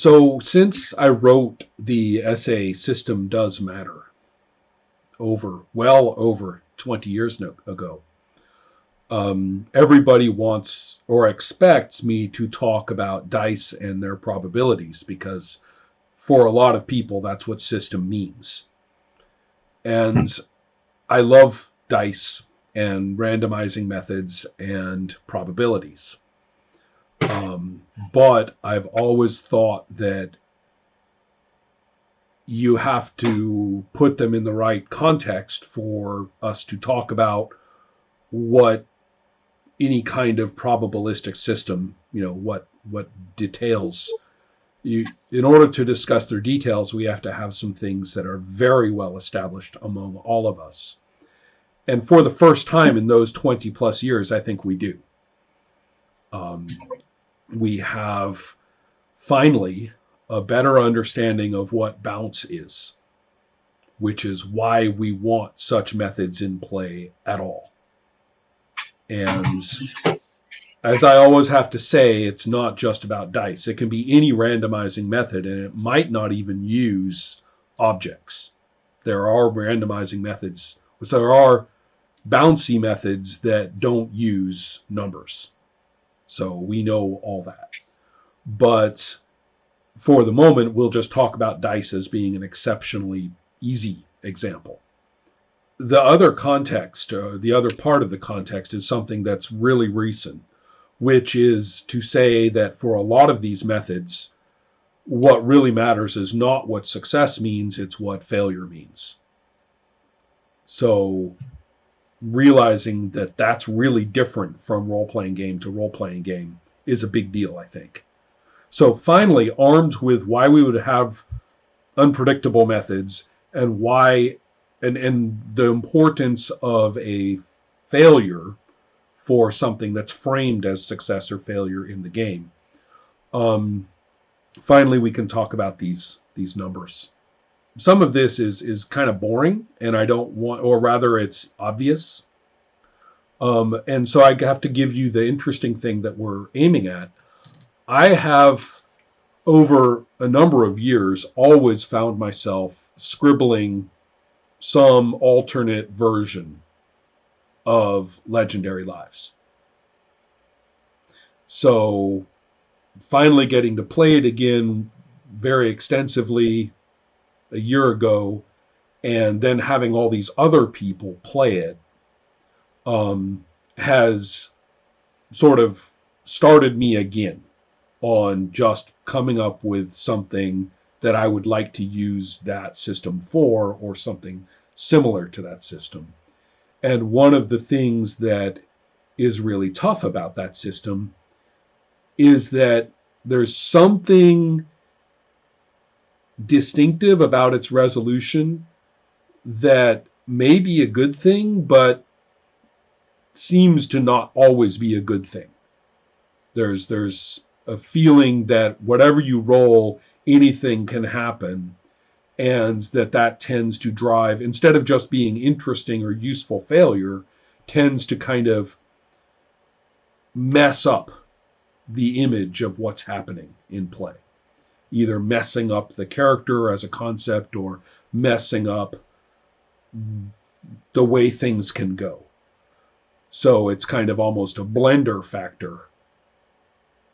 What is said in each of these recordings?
So since I wrote the essay System Does Matter well over 20 years ago, everybody wants or expects me to talk about dice and their probabilities because for a lot of people, that's what system means. And I love dice and randomizing methods and probabilities. But I've always thought that you have to put them in the right context for us to talk about what any kind of probabilistic system, what details in order to discuss their details, we have to have some things that are very well established among all of us. And for the first time in those 20 plus years, I think we do. Um, we have finally a better understanding of what bounce is, which is why we want such methods in play at all. And as I always have to say, it's not just about dice. It can be any randomizing method, and it might not even use objects. There are randomizing methods, there are bouncy methods that don't use numbers. So we know all that. But for the moment, we'll just talk about dice as being an exceptionally easy example. The other context, the other part of the context, is something that's really recent, which is to say that for a lot of these methods, what really matters is not what success means, it's what failure means. So realizing that that's really different from role-playing game to role-playing game is a big deal, I think. So finally, armed with why we would have unpredictable methods and why and the importance of a failure for something that's framed as success or failure in the game. Finally, we can talk about these numbers. Some of this is kind of boring, and I don't want, or rather, it's obvious. And so I have to give you the interesting thing that we're aiming at. I have, over a number of years, always found myself scribbling some alternate version of Legendary Lives. So finally getting to play it again very extensively a year ago, and then having all these other people play it, has sort of started me again on just coming up with something that I would like to use that system for, or something similar to that system. And one of the things that is really tough about that system is that there's something distinctive about its resolution that may be a good thing, but seems to not always be a good thing. There's a feeling that whatever you roll, anything can happen, and that tends to drive, instead of just being interesting or useful failure, tends to kind of mess up the image of what's happening in play. Either messing up the character as a concept or messing up the way things can go. So it's kind of almost a blender factor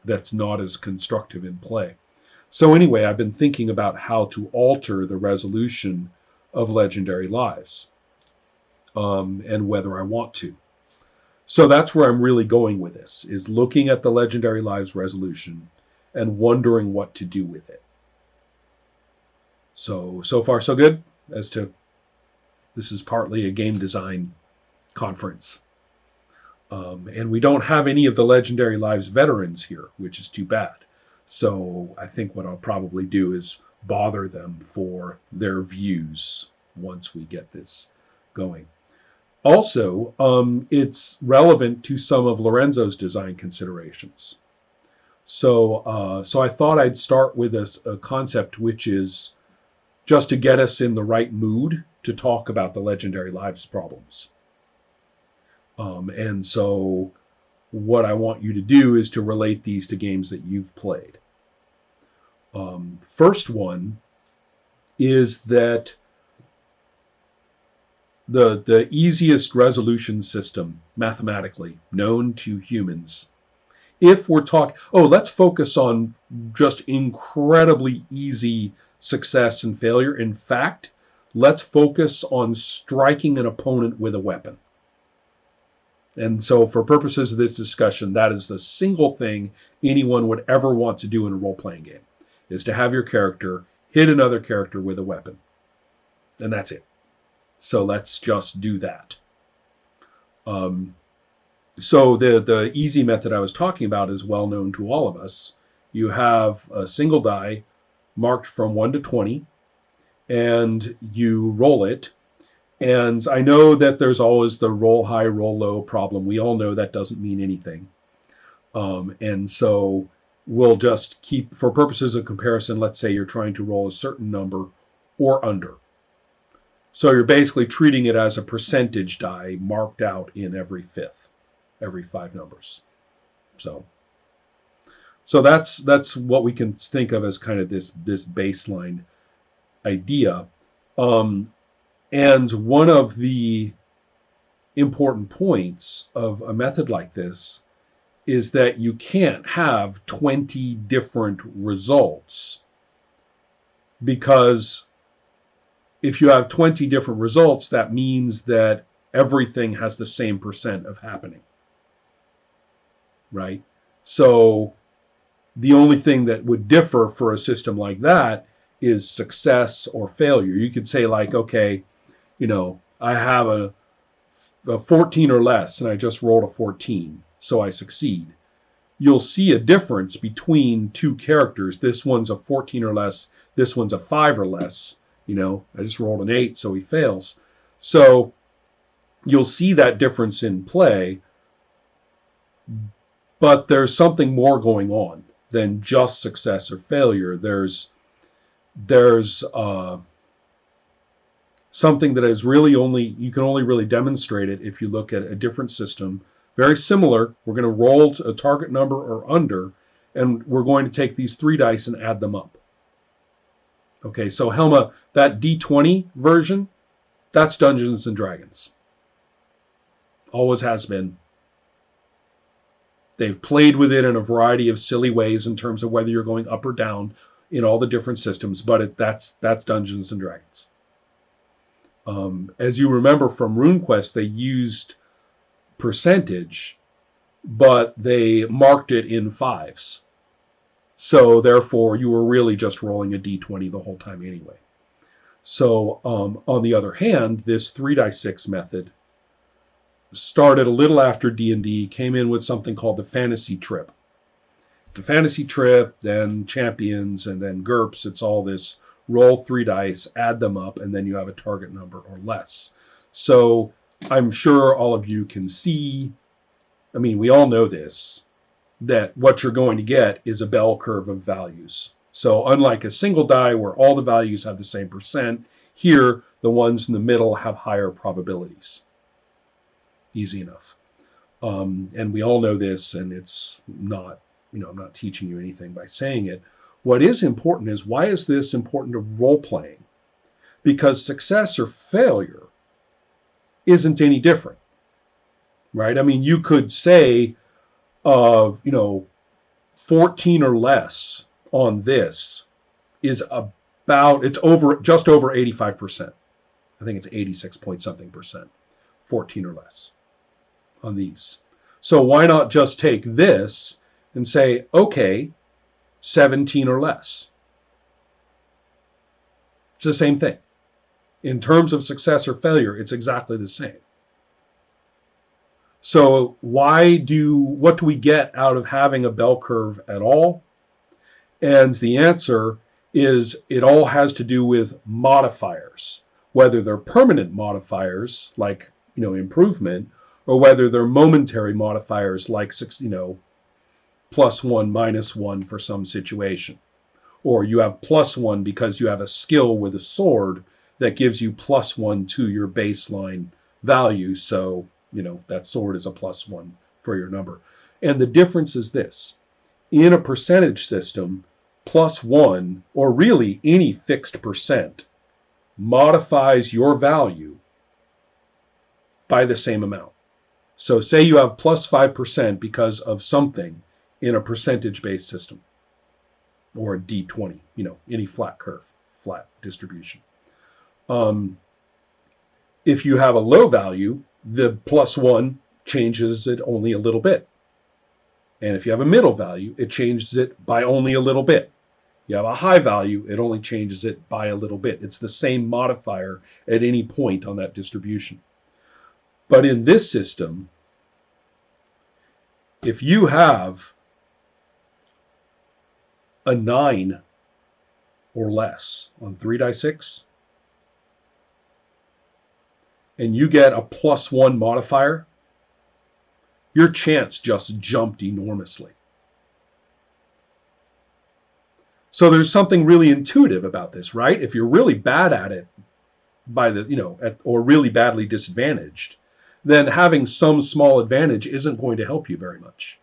that's not as constructive in play. So anyway, I've been thinking about how to alter the resolution of Legendary Lives, and whether I want to. So that's where I'm really going with this, is looking at the Legendary Lives resolution and wondering what to do with it. So far so good. As to, this is partly a game design conference. And we don't have any of the Legendary Lives veterans here, which is too bad. So I think what I'll probably do is bother them for their views once we get this going. Also, it's relevant to some of Lorenzo's design considerations. So I thought I'd start with a concept which is just to get us in the right mood to talk about the Legendary Lives problems. And so what I want you to do is to relate these to games that you've played. First one is that the easiest resolution system mathematically known to humans, if we're talking, let's focus on just incredibly easy success and failure. In fact, let's focus on striking an opponent with a weapon. And so for purposes of this discussion, that is the single thing anyone would ever want to do in a role-playing game, is to have your character hit another character with a weapon. And that's it. So let's just do that. So the easy method I was talking about is well known to all of us. You have a single die marked from 1 to 20, and you roll it. And I know that there's always the roll high, roll low problem. We all know that doesn't mean anything. And so we'll just keep, for purposes of comparison, let's say you're trying to roll a certain number or under. So you're basically treating it as a percentage die marked out in every 5 numbers. So that's what we can think of as kind of this baseline idea. And one of the important points of a method like this is that you can't have 20 different results, because if you have 20 different results, that means that everything has the same percent of happening, right? So the only thing that would differ for a system like that is success or failure. You could say, like, okay, I have a 14 or less, and I just rolled a 14, so I succeed. You'll see a difference between two characters. This one's a 14 or less, this one's a 5 or less. I just rolled an 8, so he fails. So you'll see that difference in play, but there's something more going on than just success or failure. There's something that is really you can only really demonstrate it if you look at a different system, very similar. We're going to roll a target number or under, and we're going to take these 3 dice and add them up. Okay, so Helma, that D20 version, that's Dungeons and Dragons. Always has been. They've played with it in a variety of silly ways in terms of whether you're going up or down in all the different systems, but that's Dungeons and Dragons. As you remember from RuneQuest, they used percentage, but they marked it in 5s. So therefore, you were really just rolling a d20 the whole time anyway. So on the other hand, this 3-die-6 method started a little after D&D, came in with something called the Fantasy Trip. The Fantasy Trip, then Champions, and then GURPS. It's all this roll 3 dice, add them up, and then you have a target number or less. So I'm sure all of you can see, we all know this, that what you're going to get is a bell curve of values. So unlike a single die where all the values have the same percent, here the ones in the middle have higher probabilities. Easy enough. And we all know this, and it's not, I'm not teaching you anything by saying it. What is important is, why is this important to role-playing? Because success or failure isn't any different, right? You could say, 14 or less on this is just over 85%. I think it's 86 point something percent, 14 or less on these. So why not just take this and say, okay, 17 or less? It's the same thing. In terms of success or failure, it's exactly the same. So what do we get out of having a bell curve at all? And the answer is, it all has to do with modifiers, whether they're permanent modifiers like, improvement, or whether they're momentary modifiers like, +1, -1 for some situation. Or you have +1 because you have a skill with a sword that gives you +1 to your baseline value. So, that sword is a +1 for your number. And the difference is this. In a percentage system, plus 1, or really any fixed percent, modifies your value by the same amount. So say you have plus 5% because of something in a percentage-based system, or a D20, any flat curve, flat distribution. If you have a low value, the plus 1 changes it only a little bit. And if you have a middle value, it changes it by only a little bit. You have a high value, it only changes it by a little bit. It's the same modifier at any point on that distribution. But in this system, if you have a 9 or less on 3-6, and you get a plus 1 modifier, your chance just jumped enormously. So there's something really intuitive about this, right? If you're really bad at it or really badly disadvantaged, then having some small advantage isn't going to help you very much.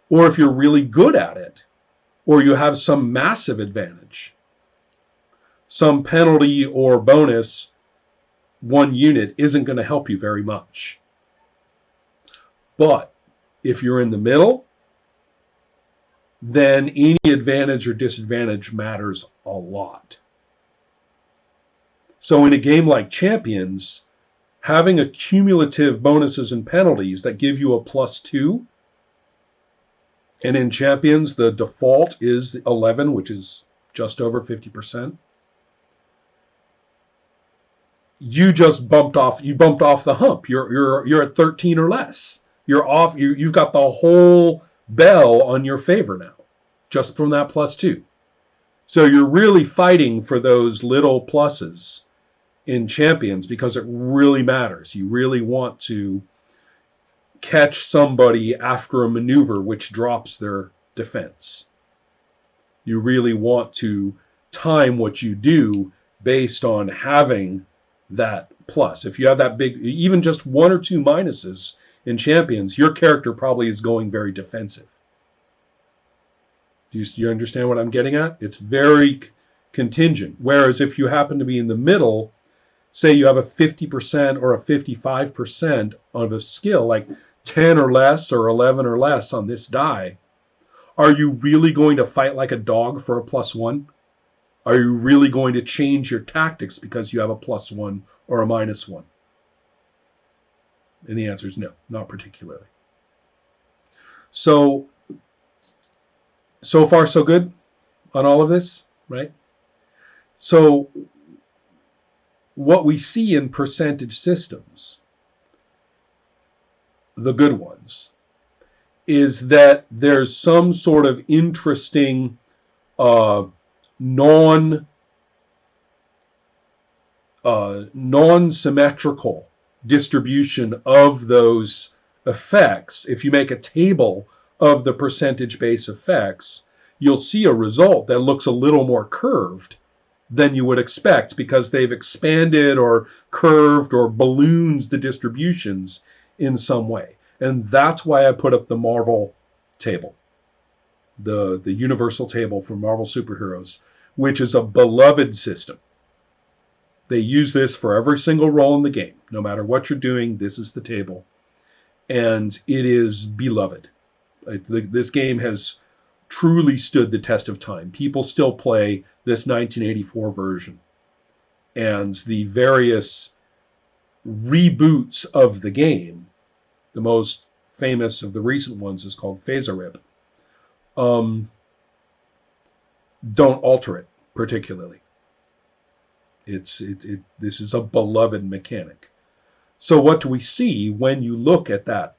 Or if you're really good at it, or you have some massive advantage, some penalty or bonus 1 unit isn't going to help you very much. But if you're in the middle, then any advantage or disadvantage matters a lot. So in a game like Champions, having accumulative bonuses and penalties that give you a plus 2, and in Champions the default is 11, which is just over 50%. You bumped off the hump. You're at 13 or less. You're off. You've got the whole bell on your favor now, just from that plus 2. So you're really fighting for those little pluses in Champions because it really matters. You really want to catch somebody after a maneuver which drops their defense. You really want to time what you do based on having that plus. If you have that big, even just 1 or 2 minuses in Champions, your character probably is going very defensive. Do you understand what I'm getting at? It's very contingent. Whereas if you happen to be in the middle, say you have a 50% or a 55% of a skill, like 10 or less or 11 or less on this die, are you really going to fight like a dog for a plus 1? Are you really going to change your tactics because you have a plus 1 or a minus 1? And the answer is no, not particularly. So far so good on all of this, right? So what we see in percentage systems, the good ones, is that there's some sort of interesting non-symmetrical distribution of those effects. If you make a table of the percentage base effects, you'll see a result that looks a little more curved than you would expect because they've expanded or curved or balloons the distributions in some way. And that's why I put up the Marvel table, the universal table for Marvel superheroes, which is a beloved system. They use this for every single role in the game. No matter what you're doing, this is the table. And it is beloved. This game has truly stood the test of time. People still play this 1984 version. And the various reboots of the game, the most famous of the recent ones is called Phaser Rip, don't alter it particularly. This is a beloved mechanic. So what do we see when you look at that